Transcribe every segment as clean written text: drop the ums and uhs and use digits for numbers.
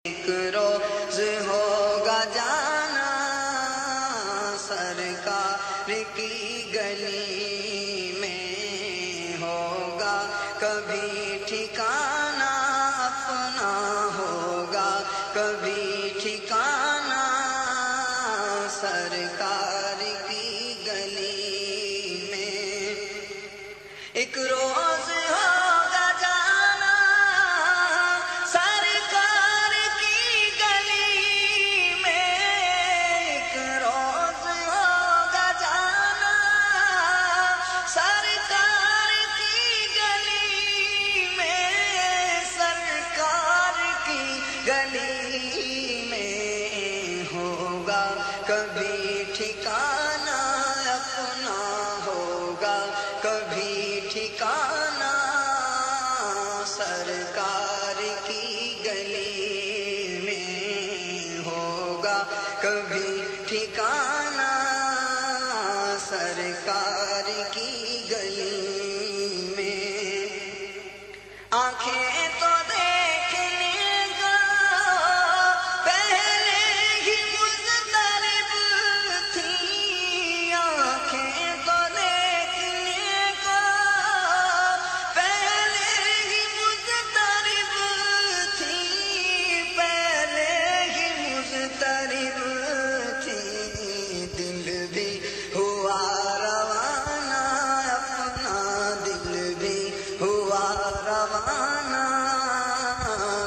ایک روز ہوگا جانا سرکار کی گلی میں، ہوگا کبھی ٹھکانہ اپنا، ہوگا کبھی ٹھکانہ سرکار کی گلی میں، ایک روز ہوگا جانا سرکار کی گلی میں، ایک روز ہوگا جانا سرکار کی گلی میں، سرکار کی گلی میں، ہوگا کبھی ٹھکانہ اپنا، ہوگا کبھی ٹھکانہ سرکار کی گلی میں، ہوگا کبھی ٹھکانہ سرکار کی گلی میں، آنکھیں تو دیکھنے کا پہلے ہی مضطرب تھی، آنکھیں تو دیکھنے کا پہلے ہی مضطرب تھی، پہلے ہی مضطرب تھی، دل بھی ہوا روانہ اپنا، دل بھی ہوا روانہ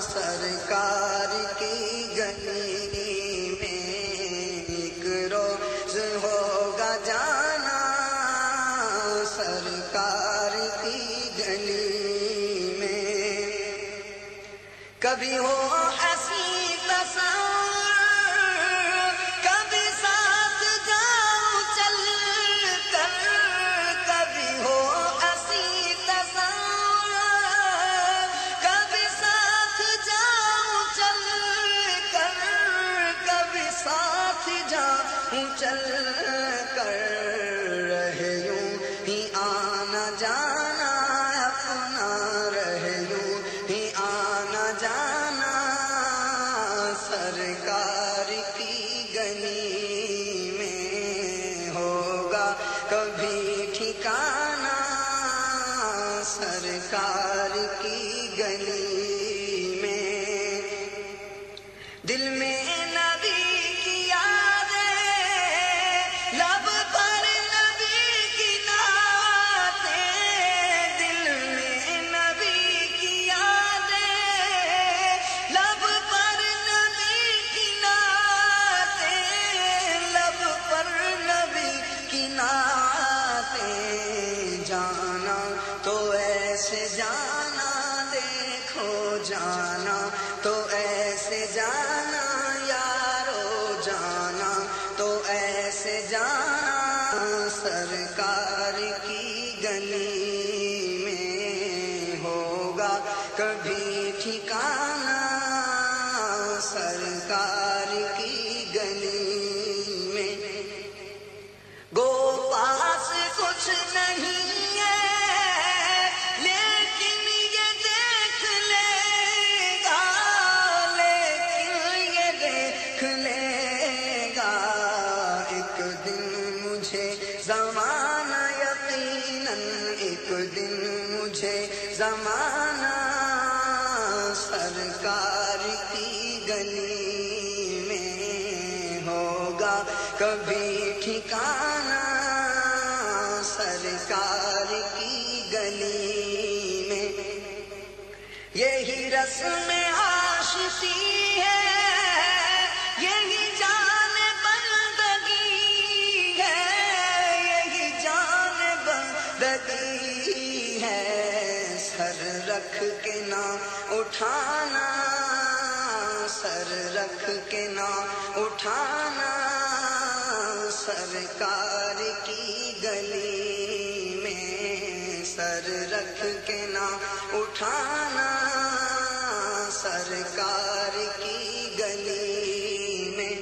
سرکار کی گلی میں، ایک روز ہوگا جانا سرکار کی گلی میں، کبھی ہو ایسی تصور کبھی ساتھ جاؤں چل کر، کبھی ہو ایسی تصور کبھی ساتھ جاؤں چل کر، کبھی ساتھ جاؤں چل کر، رہے یوں ہی آنا جانا اپنا، رہے یوں ہی آنا جانا سرکار کی گلی میں، ہوگا کبھی ٹھکانہ سرکار کی گلی میں، دل میں نبی کی یادیں، لب پر نبی کی نعتیں، دل میں نبی کی یادیں، لب پر نبی کی نعتیں، لب پر نبی کی نعتیں، جانا تو ایسے جانا دیکھو، جانا تو ایسے جانا یارو، جانا تو ایسے جانا سرکار کی گلی میں، ہوگا کبھی ٹھکانہ سرکار کی گلی میں، گو پاس کچھ نہیں ہے لیکن یہ دیکھ لے گا، لیکن یہ دیکھ لے گا، ایک دن مجھے زمانہ یقیناً، ایک دن مجھے زمانہ سرکار کی گلی میں، ہوگا کبھی ٹھکانہ سرکار کی گلی میں، یہی رسم عاشقی ہے، یہی جان بندگی ہے، یہی جان بندگی ہے، سر رکھ کے نہ اٹھانا، سر رکھ کے نہ اٹھانا سرکار کی گلی میں، سر رکھ کے نہ اٹھانا سرکار کی گلی میں،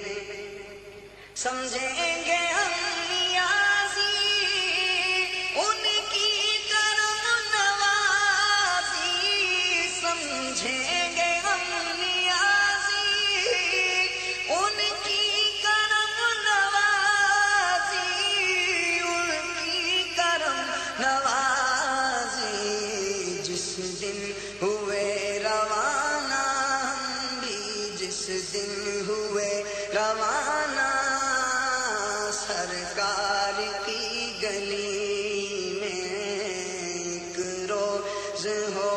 سمجھیں گے ہم نیازی ان کی کرم نوازی، سمجھیں گے ہم نیازی نوازی، جس دن ہوئے روانہ ہم بھی، جس دن ہوئے روانہ سرکار کی گلی میں ایک روز ہو